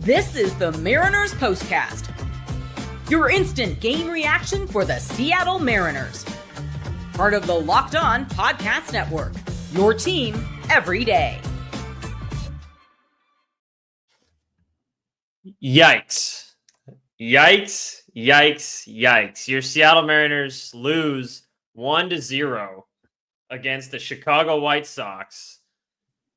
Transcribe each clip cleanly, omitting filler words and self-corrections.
This is the Mariners POSTCAST, your instant game reaction for the Seattle Mariners. Part of the Locked On Podcast Network, your team every day. Yikes. Yikes, yikes, yikes. Your Seattle Mariners lose 1-0 against the Chicago White Sox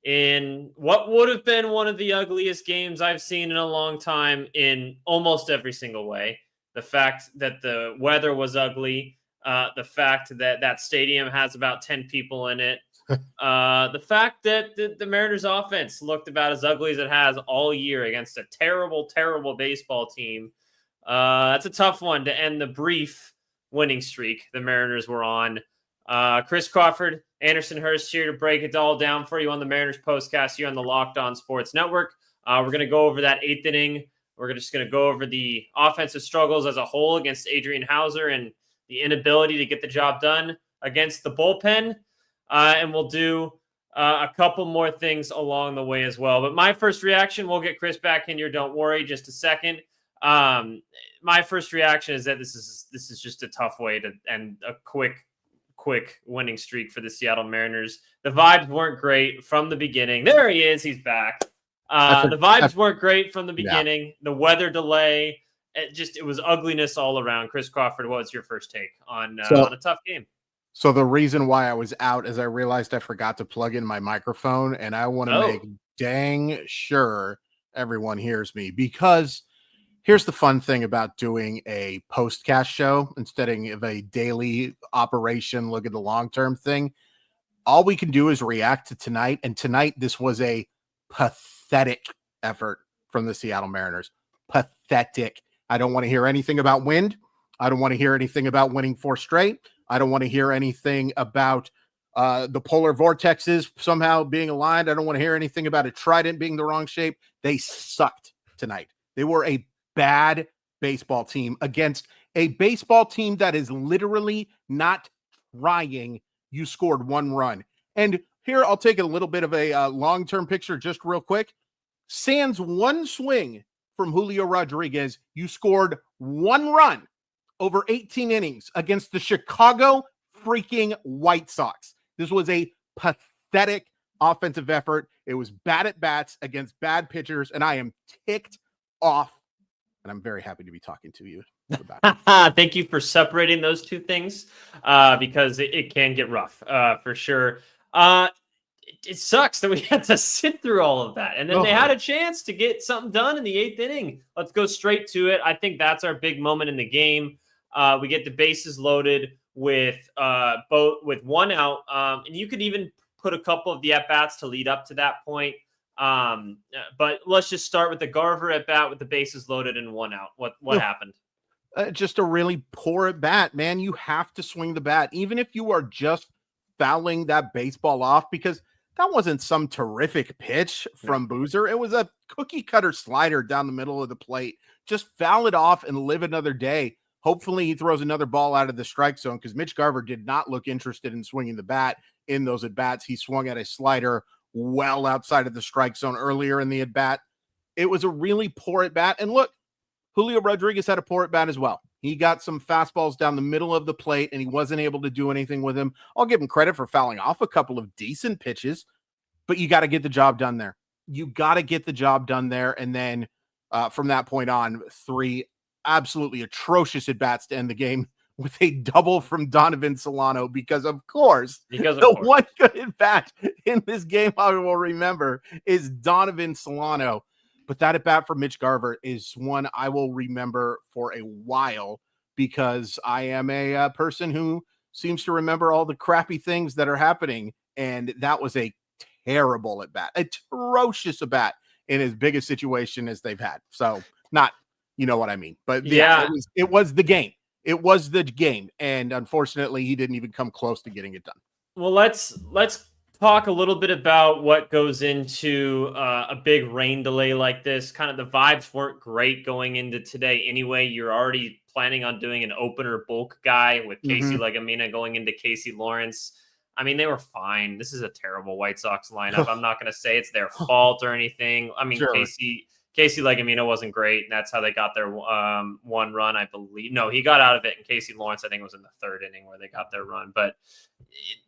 in what would have been one of the ugliest games I've seen in a long time in almost every single way. The fact that the weather was ugly, the fact that that stadium has about 10 people in it, the fact that the Mariners offense looked about as ugly as it has all year against a terrible, terrible baseball team. That's a tough one to end the brief winning streak the Mariners were on. Chris Crawford, Anderson Hurst here to break it all down for you on the Mariners POSTCAST here on the Locked On Sports Network. We're going to go over that eighth inning. We're just going to go over the offensive struggles as a whole against Adrian Hauser and the inability to get the job done against the bullpen. And we'll do a couple more things along the way as well. But my first reaction, we'll get Chris back in here. Don't worry, just a second. My first reaction is that this is just a tough way to end a quick winning streak for the Seattle Mariners. The vibes weren't great from the beginning. There he is. He's back. The vibes weren't great from the beginning. Yeah. The weather delay, it was ugliness all around. Chris Crawford, what was your first take on a tough game? So the reason why I was out is I realized I forgot to plug in my microphone, and I want to make dang sure everyone hears me, because here's the fun thing about doing a postcast show instead of a daily operation, look at the long-term thing. All we can do is react to tonight. And tonight, this was a pathetic effort from the Seattle Mariners. Pathetic. I don't want to hear anything about wind. I don't want to hear anything about winning 4 straight. I don't want to hear anything about the polar vortexes somehow being aligned. I don't want to hear anything about a trident being the wrong shape. They sucked tonight. They were a bad baseball team against a baseball team that is literally not trying. You scored 1 run. And here, I'll take a little bit of a long-term picture just real quick. Sans 1 swing from Julio Rodriguez, you scored 1 run over 18 innings against the Chicago freaking White Sox. This was a pathetic offensive effort. It was bad at bats against bad pitchers, and I am ticked off. And I'm very happy to be talking to you about it. Thank you for separating those two things, because it can get rough for sure. It sucks that we had to sit through all of that. And then they had a chance to get something done in the 8th inning. Let's go straight to it. I think that's our big moment in the game. We get the bases loaded with 1 out. And you could even put a couple of the at-bats to lead up to that point. But let's just start with the Garver at bat with the bases loaded and 1 out. What happened? Just a really poor at bat, man. You have to swing the bat, even if you are just fouling that baseball off, because that wasn't some terrific pitch from Boozer. It was a cookie cutter slider down the middle of the plate. Just foul it off and live another day. Hopefully he throws another ball out of the strike zone, because Mitch Garver did not look interested in swinging the bat in those at bats. He swung at a slider well outside of the strike zone earlier in the at-bat. It was a really poor at-bat. And look, Julio Rodriguez had a poor at-bat as well. He got some fastballs down the middle of the plate, and he wasn't able to do anything with him. I'll give him credit for fouling off a couple of decent pitches, but you got to get the job done there. You got to get the job done there. And then from that point on, 3 absolutely atrocious at-bats to end the game, with a double from Donovan Solano, because of course, the one good at-bat in this game I will remember is Donovan Solano. But that at-bat for Mitch Garver is one I will remember for a while, because I am a person who seems to remember all the crappy things that are happening. And that was a terrible at-bat, atrocious at-bat in as big a situation as they've had. So not, you know what I mean? But yeah, it was the game. It was the game, and unfortunately, he didn't even come close to getting it done. Well, let's talk a little bit about what goes into a big rain delay like this. Kind of the vibes weren't great going into today anyway. You're already planning on doing an opener bulk guy with Casey Legumina going into Casey Lawrence. I mean, they were fine. This is a terrible White Sox lineup. I'm not going to say it's their fault or anything. I mean, sure. Casey Legamino wasn't great, and that's how they got their one run, I believe. No, he got out of it, and Casey Lawrence, I think, was in the third inning where they got their run. But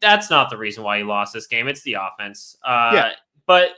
that's not the reason why he lost this game. It's the offense. But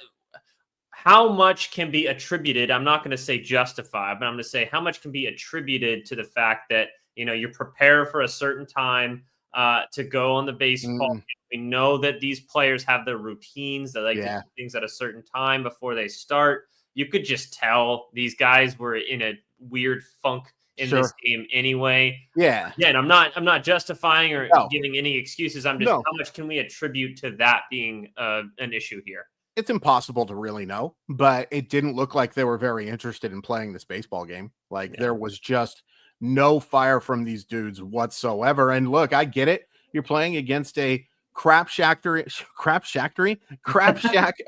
how much can be attributed? I'm not going to say justified, but I'm going to say how much can be attributed to the fact that, you prepare for a certain time to go on the baseball. We know that these players have their routines. They like to do things at a certain time before they start. You could just tell these guys were in a weird funk in this game anyway. Yeah. And I'm not justifying or giving any excuses. I'm just how much can we attribute to that being an issue here? It's impossible to really know, but it didn't look like they were very interested in playing this baseball game. There was just no fire from these dudes whatsoever. And look, I get it. You're playing against a crap shack of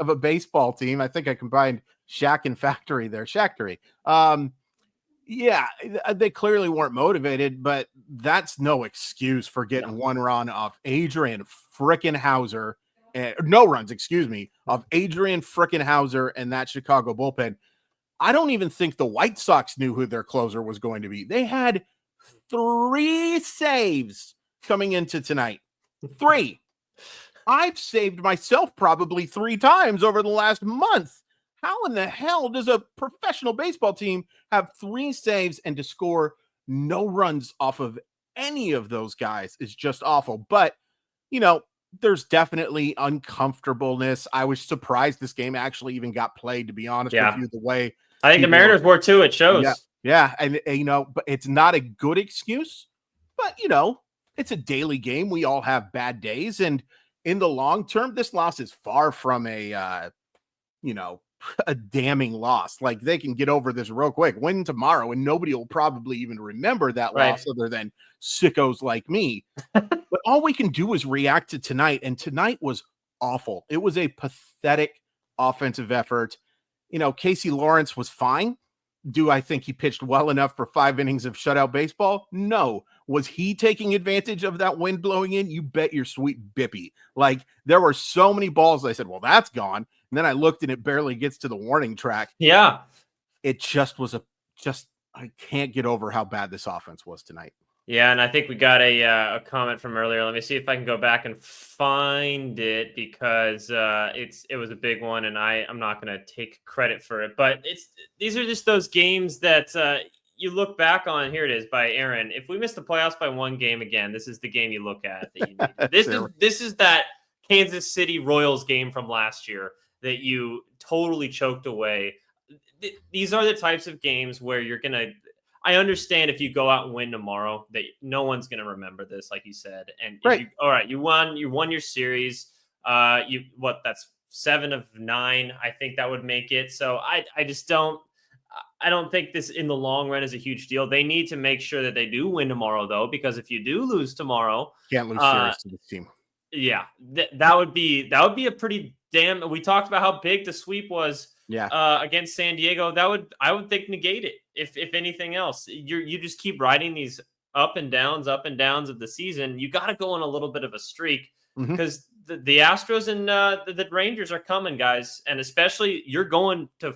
a baseball team. I think I combined shack and factory there. Shacktory. They clearly weren't motivated, but that's no excuse for getting one run off Adrian frickin' Hauser. No runs, of Adrian frickin' Hauser and that Chicago bullpen. I don't even think the White Sox knew who their closer was going to be. They had 3 saves coming into tonight. 3. I've saved myself probably 3 times over the last month. How in the hell does a professional baseball team have 3 saves and to score no runs off of any of those guys is just awful. But, there's definitely uncomfortableness. I was surprised this game actually even got played, to be honest with you, the way I think the Mariners were too. It shows. Yeah. And but it's not a good excuse, but it's a daily game. We all have bad days. And in the long term, this loss is far from a damning loss. Like, they can get over this real quick, win tomorrow, and nobody will probably even remember that loss other than sickos like me. But all we can do is react to tonight. And tonight was awful. It was a pathetic offensive effort. Casey Lawrence was fine. Do I think he pitched well enough for 5 innings of shutout baseball? No. Was he taking advantage of that wind blowing in? You bet your sweet bippy. Like, there were so many balls. I said, well, that's gone. And then I looked and it barely gets to the warning track. Yeah. It just was I can't get over how bad this offense was tonight. Yeah, and I think we got a comment from earlier. Let me see if I can go back and find it because it was a big one, and I'm not going to take credit for it. But these are just those games that you look back on. Here it is by Aaron. If we miss the playoffs by 1 game again, this is the game you look at. That you need. This is that Kansas City Royals game from last year that you totally choked away. These are the types of games where you're going to. I understand if you go out and win tomorrow that no one's going to remember this, like you said. And you won your series. That's 7 of 9. I think that would make it. So I don't think this in the long run is a huge deal. They need to make sure that they do win tomorrow, though, because if you do lose tomorrow, can't lose series to this team. Yeah, that would be a pretty damn. We talked about how big the sweep was. Against San Diego. I would think negate it. If anything else, you just keep riding these up and downs of the season. You got to go on a little bit of a streak because the Astros and the Rangers are coming, guys, and especially you're going to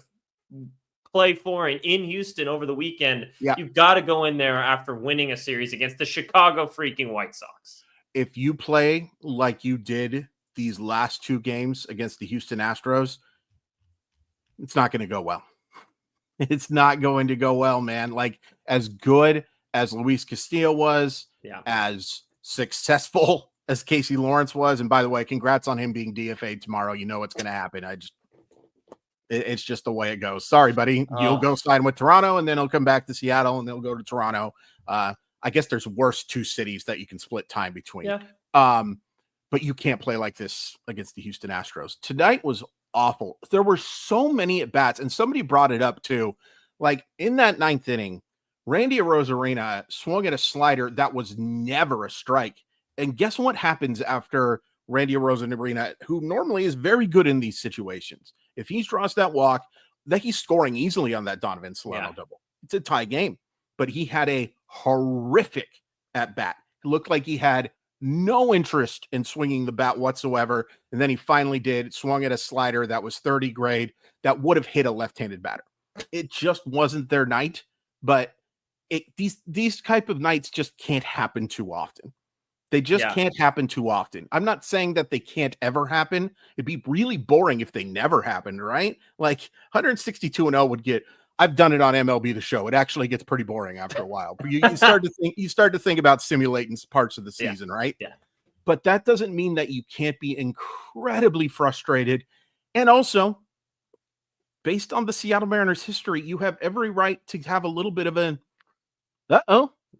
play foreign in Houston over the weekend. Yeah. You've got to go in there after winning a series against the Chicago freaking White Sox. If you play like you did these last 2 games against the Houston Astros, it's not going to go well. It's not going to go well, man. Like, as good as Luis Castillo was, as successful as Casey Lawrence was, and by the way, congrats on him being DFA'd tomorrow. You know what's going to happen. It's just the way it goes. Sorry, buddy. You'll go sign with Toronto, and then he'll come back to Seattle, and they'll go to Toronto. I guess there's worse 2 cities that you can split time between. Yeah. But you can't play like this against the Houston Astros. Tonight was awful. There were so many at bats, and somebody brought it up too. Like, in that 9th inning, Randy Arozarena swung at a slider that was never a strike. And guess what happens after Randy Arozarena, who normally is very good in these situations? If he draws that walk, that he's scoring easily on that Donovan Solano double. It's a tie game, but he had a horrific at bat. It looked like he had no interest in swinging the bat whatsoever. And then he finally did, swung at a slider that was 30 grade that would have hit a left-handed batter. it just wasn't their night. But these type of nights just can't happen too often. They just can't happen too often. I'm not saying that they can't ever happen. It'd be really boring if they never happened, right? Like 162-0 would get. I've done it on MLB The Show. It actually gets pretty boring after a while. But you start to think about simulating parts of the season, right? Yeah. But that doesn't mean that you can't be incredibly frustrated. And also, based on the Seattle Mariners history, you have every right to have a little bit of an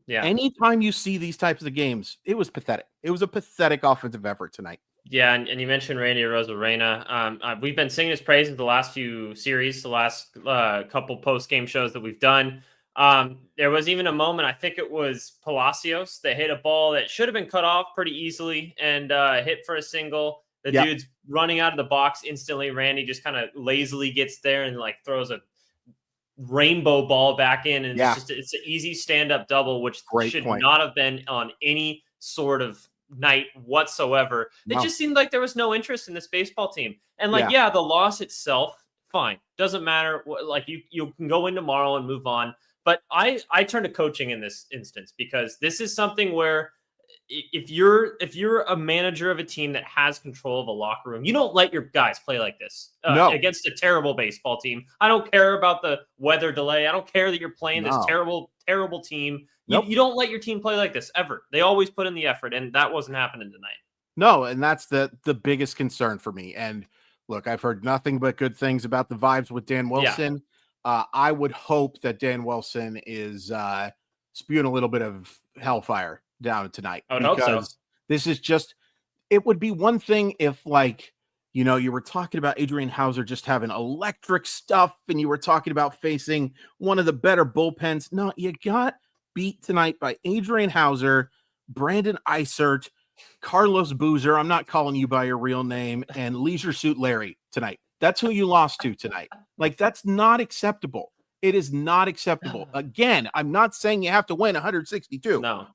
Yeah. Anytime you see these types of games, it was pathetic. It was a pathetic offensive effort tonight. Yeah, and you mentioned Randy Arozarena. We've been singing his praises the last few series, the last couple post-game shows that we've done. There was even a moment, I think it was Palacios, that hit a ball that should have been cut off pretty easily and hit for a single. The dude's running out of the box instantly. Randy just kind of lazily gets there and like throws a rainbow ball back in, and it's an easy stand-up double, which should not have been on any sort of night whatsoever. It just seemed like there was no interest in this baseball team. And the loss itself, fine, doesn't matter. Like you can go in tomorrow and move on. But I turn to coaching in this instance, because this is something where if you're a manager of a team that has control of a locker room, you don't let your guys play like this against a terrible baseball team. I don't care about the weather delay. I don't care that you're playing this terrible team. You don't let your team play like this ever. They always put in the effort, and that wasn't happening tonight. No, and that's the biggest concern for me. And look, I've heard nothing but good things about the vibes with Dan Wilson. I would hope that Dan Wilson is spewing a little bit of hellfire down tonight. I would hope so. This is just, it would be one thing if, like, you know, you were talking about Adrian Hauser just having electric stuff and you were talking about facing one of the better bullpens. No, you got beat tonight by Adrian Hauser, Brandon Eisert, Carlos Boozer. I'm not calling you by your real name, and Leisure Suit Larry tonight. That's who you lost to tonight. Like, that's not acceptable. It is not acceptable. Again, I'm not saying you have to win 162. No.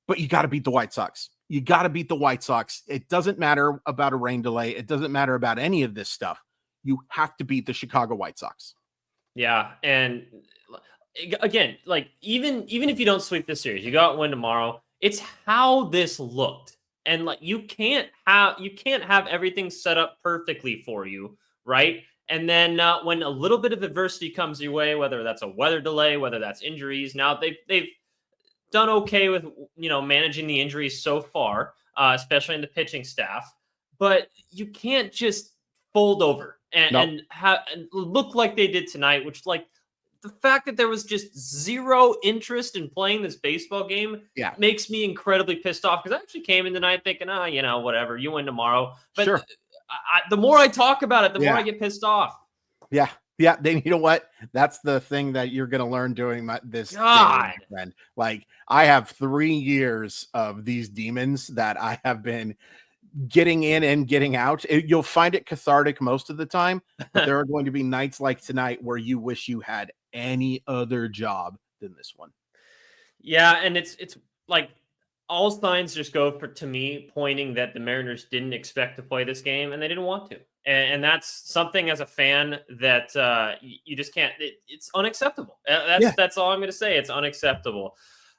But you got to beat the White Sox. You got to beat the White Sox. It doesn't matter about a rain delay. It doesn't matter about any of this stuff. You have to beat the Chicago White Sox. Yeah, and again, like even if you don't sweep this series, you go out and win tomorrow. It's how this looked, and like you can't have everything set up perfectly for you, right? And then when a little bit of adversity comes your way, whether that's a weather delay, whether that's injuries, now they've done okay with, managing the injuries so far, especially in the pitching staff. But you can't just fold over and look like they did tonight, which, like, the fact that there was just zero interest in playing this baseball game makes me incredibly pissed off, because I actually came in tonight thinking, whatever, you win tomorrow. But the more I talk about it, the more I get pissed off. Yeah. Yeah, you know what? That's the thing that you're going to learn doing this day, my friend. Like, I have 3 years of these demons that I have been getting in and getting out. You'll find it cathartic most of the time, but there are going to be nights like tonight where you wish you had any other job than this one. Yeah, and it's like all signs just go to me pointing that the Mariners didn't expect to play this game, and they didn't want to. And that's something as a fan that you just can't. It's unacceptable. That's all I'm going to say. It's unacceptable.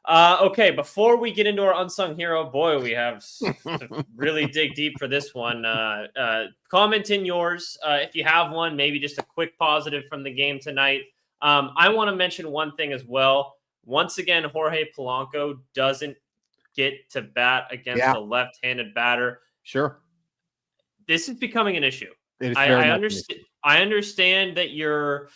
Okay, before we get into our unsung hero, boy, we have to really dig deep for this one. Comment in yours if you have one. Maybe just a quick positive from the game tonight. I want to mention one thing as well. Once again, Jorge Polanco doesn't get to bat against a left-handed batter. Sure. This is becoming an issue. I understand that you're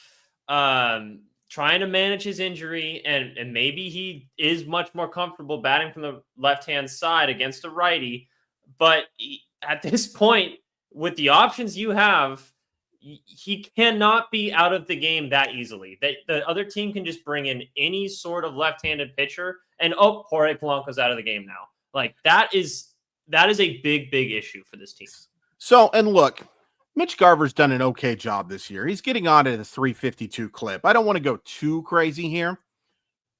trying to manage his injury, and maybe he is much more comfortable batting from the left-hand side against a righty. But at this point, with the options you have, he cannot be out of the game that easily. The other team can just bring in any sort of left-handed pitcher, and Jorge Polanco's out of the game now. Like, that is a big, big issue for this team. So, and look, Mitch Garver's done an okay job this year. He's getting on at a 352 clip. I don't want to go too crazy here,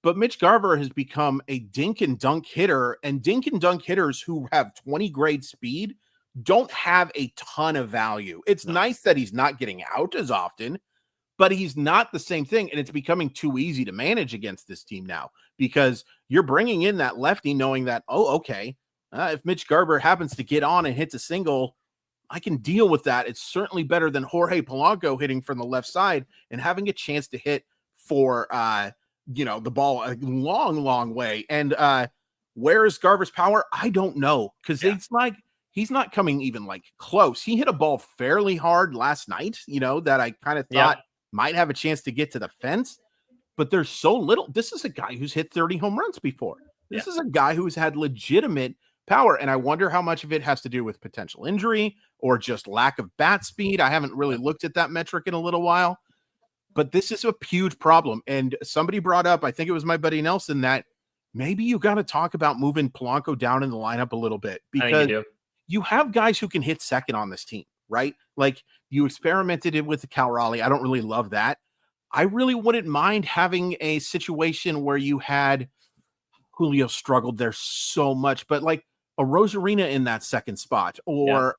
but Mitch Garver has become a dink and dunk hitter, and dink and dunk hitters who have 20 grade speed don't have a ton of value. It's nice that he's not getting out as often, but he's not the same thing. And it's becoming too easy to manage against this team now because you're bringing in that lefty knowing that, oh, okay, if Mitch Garver happens to get on and hits a single, I can deal with that. It's certainly better than Jorge Polanco hitting from the left side and having a chance to hit for, the ball a long, long way. And where is Garver's power? I don't know because it's like he's not coming even like close. He hit a ball fairly hard last night, that I kind of thought might have a chance to get to the fence, but there's so little. This is a guy who's hit 30 home runs before. This is a guy who's had legitimate power, and I wonder how much of it has to do with potential injury or just lack of bat speed. I haven't really looked at that metric in a little while, but this is a huge problem. And somebody brought up, I think it was my buddy Nelson, that maybe you got to talk about moving Polanco down in the lineup a little bit because you have guys who can hit second on this team, right? Like you experimented it with the Cal Raleigh. I don't really love that. I really wouldn't mind having a situation where you had Julio struggled there so much, but like a Rosarina in that second spot or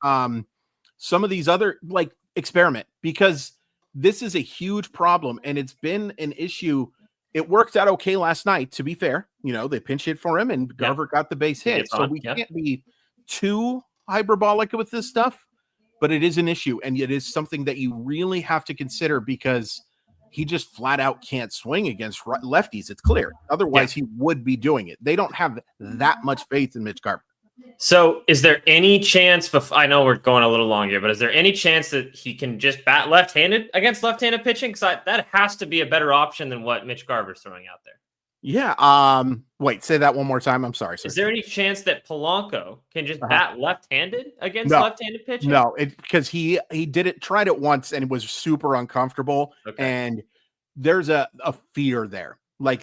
some of these other like experiment, because this is a huge problem and it's been an issue. It worked out okay last night, to be fair. They pinch hit for him and Garver got the base hit. So we can't be too hyperbolic with this stuff, but it is an issue. And it is something that you really have to consider because he just flat out can't swing against lefties. It's clear. Otherwise, he would be doing it. They don't have that much faith in Mitch Garver. So is there any chance, I know we're going a little long here, but is there any chance that he can just bat left-handed against left-handed pitching? Because that has to be a better option than what Mitch Garver's throwing out there. Yeah. Wait, say that one more time. I'm sorry. Is there any chance that Polanco can just bat left-handed against left-handed pitching? No, because he tried it once and it was super uncomfortable. Okay. And there's a fear there.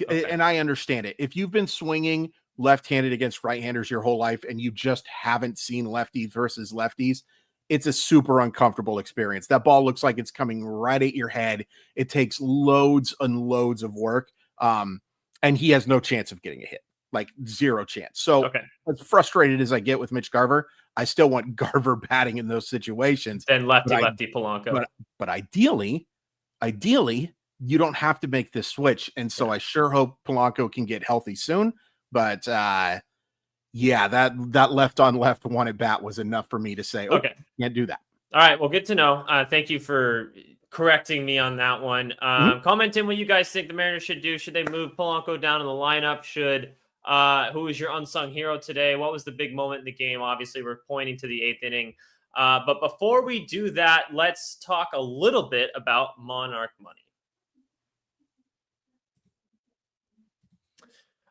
And I understand it. If you've been swinging left-handed against right-handers your whole life and you just haven't seen lefties versus lefties, it's a super uncomfortable experience. That ball looks like it's coming right at your head. It takes loads and loads of work. And he has no chance of getting a hit, like zero chance. So as frustrated as I get with Mitch Garver, I still want Garver batting in those situations. And lefty Polanco. But ideally, you don't have to make this switch. And so I sure hope Polanco can get healthy soon. But that left on left one at bat was enough for me to say, can't do that. All right. Well, good to know. Thank you for correcting me on that one. Comment in what you guys think the Mariners should do. Should they move Polanco down in the lineup? Who is your unsung hero today? What was the big moment in the game? Obviously, we're pointing to the 8th inning. But before we do that, let's talk a little bit about Monarch Money.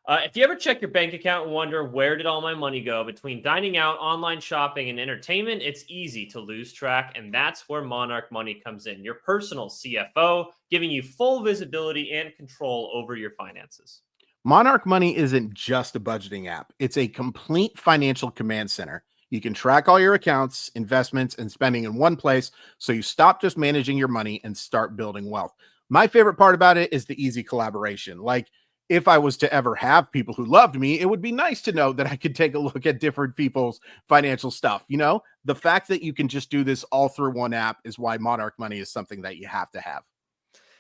If you ever check your bank account and wonder where did all my money go between dining out, online shopping, and entertainment, it's easy to lose track, and that's where Monarch Money comes in. Your personal CFO, giving you full visibility and control over your finances. Monarch Money isn't just a budgeting app. It's a complete financial command center. You can track all your accounts, investments, and spending in one place, so you stop just managing your money and start building wealth. My favorite part about it is the easy collaboration. Like, if I was to ever have people who loved me, it would be nice to know that I could take a look at different people's financial stuff. The fact that you can just do this all through one app is why Monarch Money is something that you have to have.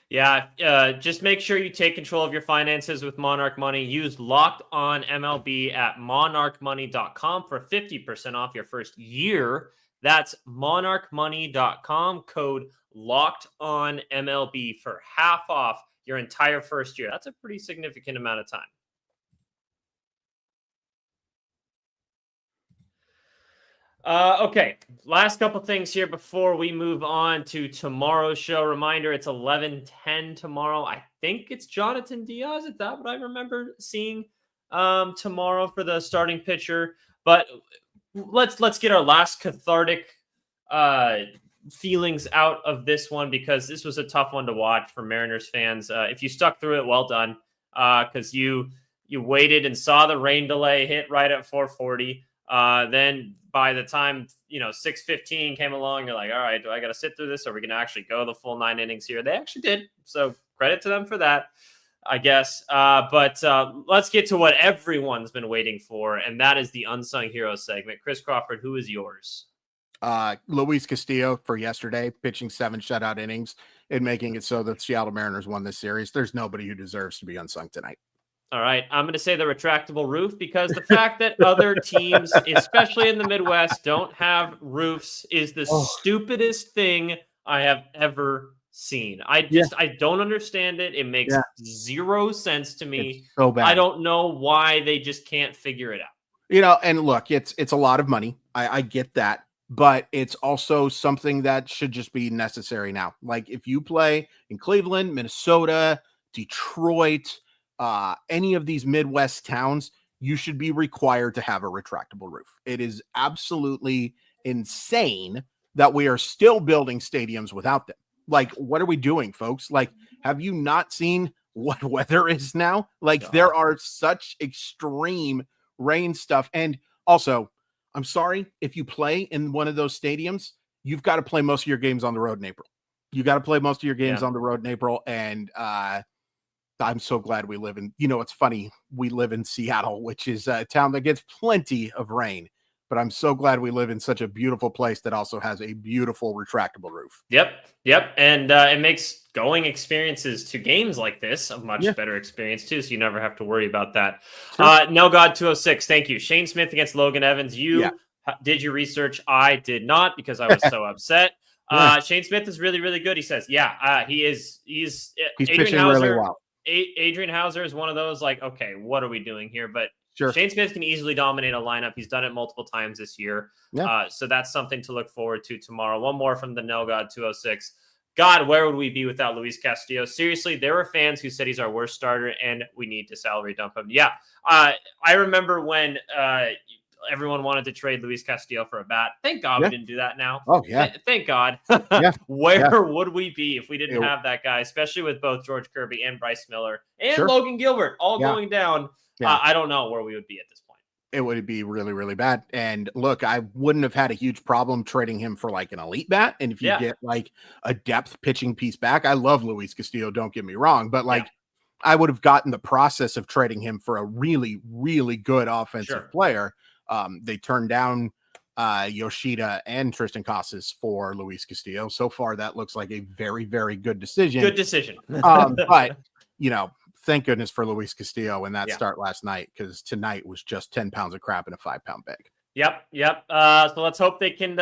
Yeah, just make sure you take control of your finances with Monarch Money. Use Locked On MLB at monarchmoney.com for 50% off your first year. That's monarchmoney.com, code Locked On MLB for half off your entire first year. That's a pretty significant amount of time. Okay, last couple things here before we move on to tomorrow's show. Reminder, it's 11:10 tomorrow. I think it's Jonathan Diaz. Is that what I remember seeing tomorrow for the starting pitcher? But let's get our last cathartic feelings out of this one, because this was a tough one to watch for Mariners fans. If you stuck through it, well done, because you waited and saw the rain delay hit right at 4:40. Then by the time 6:15 came along, you're like, all right, do I got to sit through this? Or are we going to actually go the full 9 innings here? They actually did, so credit to them for that, I guess. But let's get to what everyone's been waiting for, and that is the Unsung Heroes segment. Chris Crawford, who is yours? Luis Castillo for yesterday, pitching 7 shutout innings and making it so that the Seattle Mariners won this series. There's nobody who deserves to be unsung tonight. All right, I'm going to say the retractable roof because the fact that other teams, especially in the Midwest, don't have roofs is the stupidest thing I have ever seen. I don't understand it. It makes zero sense to me. It's so bad. I don't know why they just can't figure it out. And look, it's a lot of money. I get that, but it's also something that should just be necessary now. Like if you play in Cleveland, Minnesota, Detroit, any of these Midwest towns, you should be required to have a retractable roof. It is absolutely insane that we are still building stadiums without them. Like, what are we doing, folks? Like, have you not seen what weather is now? Like, there are such extreme rain stuff. And also, I'm sorry, if you play in one of those stadiums, you've got to play most of your games on the road in April. You got to play most of your games on the road in April. And, I'm so glad we live in, it's funny. We live in Seattle, which is a town that gets plenty of rain, but I'm so glad we live in such a beautiful place that also has a beautiful retractable roof. Yep. And it makes going experiences to games like this a much better experience too. So you never have to worry about that. Sure. No God 206. Thank you. Shane Smith against Logan Evans. You did your research. I did not because I was so upset. Shane Smith is really, really good. He says, he's pitching really well. Adrian Hauser is one of those like, okay, what are we doing here? But Shane Smith can easily dominate a lineup. He's done it multiple times this year. So that's something to look forward to tomorrow. One more from the No God 206. God, where would we be without Luis Castillo? Seriously, there were fans who said he's our worst starter and we need to salary dump him. Yeah. I remember when everyone wanted to trade Luis Castillo for a bat. Thank God we didn't do that now. Oh, yeah. Thank God. Where would we be if we didn't have that guy, especially with both George Kirby and Bryce Miller and Logan Gilbert all going down? I don't know where we would be at this point. It would be really, really bad. And look, I wouldn't have had a huge problem trading him for like an elite bat. And if you get like a depth pitching piece back, I love Luis Castillo, don't get me wrong, but like I would have gotten the process of trading him for a really, really good offensive player. They turned down Yoshida and Tristan Casas for Luis Castillo. So far, that looks like a very, very good decision. Good decision. But, thank goodness for Luis Castillo in that start last night, because tonight was just 10 pounds of crap in a 5-pound bag. Yep. So let's hope they can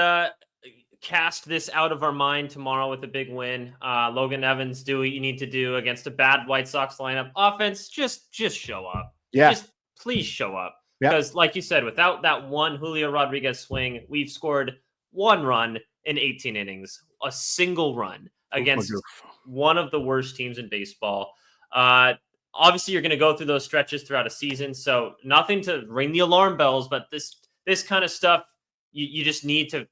cast this out of our mind tomorrow with a big win. Logan Evans, do what you need to do against a bad White Sox lineup. Offense, just show up. Just please show up. Because like you said, without that one Julio Rodriguez swing, we've scored 1 run in 18 innings, a single run against one of the worst teams in baseball. Obviously, you're going to go through those stretches throughout a season, so nothing to ring the alarm bells, but this kind of stuff, you just need to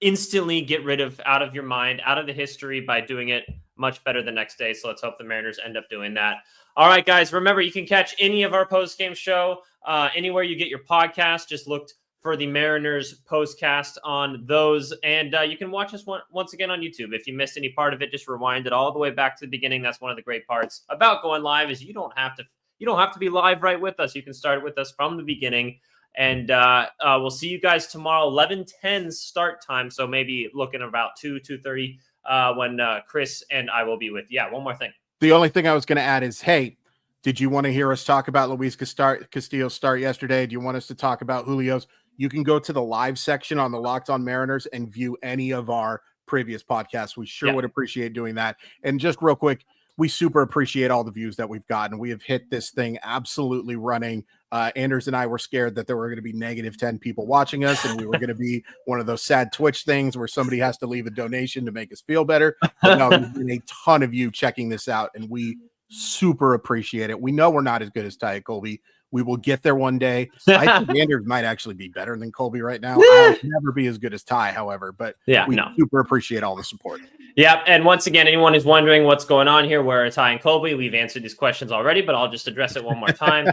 instantly get rid of out of your mind, out of the history by doing it much better the next day. So let's hope the Mariners end up doing that. All right, guys, remember, you can catch any of our post-game show anywhere you get your podcast. Just look for the Mariners POSTCAST on those, and you can watch us once again on YouTube. If you missed any part of it, just rewind it all the way back to the beginning. That's one of the great parts about going live, is you don't have to be live right with us. You can start with us from the beginning, and we'll see you guys tomorrow, 11:10 start time. So maybe looking about 2:30 when Chris and I will be with. One more thing. The only thing I was going to add is, hey, did you want to hear us talk about Luis Castillo's start yesterday? Do you want us to talk about Julio's? You can go to the live section on the Locked On Mariners and view any of our previous podcasts. We sure would appreciate doing that. And just real quick, we super appreciate all the views that we've gotten. We have hit this thing absolutely running. Anders and I were scared that there were going to be negative 10 people watching us, and we were going to be one of those sad Twitch things where somebody has to leave a donation to make us feel better. But no, there's been a ton of you checking this out, and we super appreciate it. We know we're not as good as Ty Colby. We will get there one day. I think Anders might actually be better than Colby right now. I'll never be as good as Ty, however, but we super appreciate all the support. Yeah, and once again, anyone who's wondering what's going on here, where are Ty and Colby, we've answered these questions already, but I'll just address it one more time.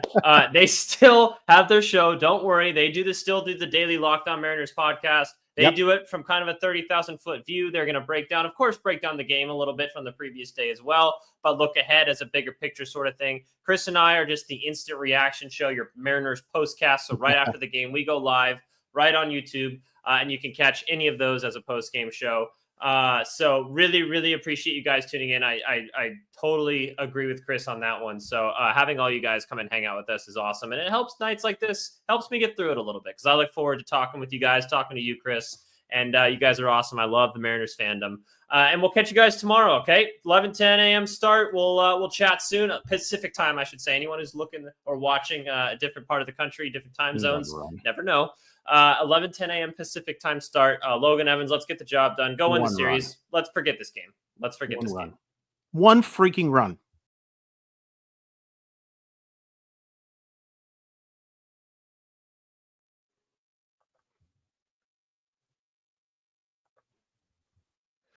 They still have their show. Don't worry. They still do the daily Locked On Mariners podcast. They do it from kind of a 30,000-foot view. They're going to break down the game a little bit from the previous day as well, but look ahead as a bigger picture sort of thing. Chris and I are just the instant reaction show, your Mariners postcast. So right after the game, we go live, right on YouTube, and you can catch any of those as a post-game show. So really, really appreciate you guys tuning in. I totally agree with Chris on that one. So having all you guys come and hang out with us is awesome. And it helps nights like this, helps me get through it a little bit because I look forward to talking with you guys, talking to you, Chris. And you guys are awesome. I love the Mariners fandom. And we'll catch you guys tomorrow, okay? 11:10 a.m. start. We'll chat soon. Pacific time, I should say. Anyone who's looking or watching a different part of the country, different time zones, never know. 11:10 a.m. Pacific time start. Logan Evans, let's get the job done. Go win the series. Let's forget this game. Let's forget this game. One freaking run.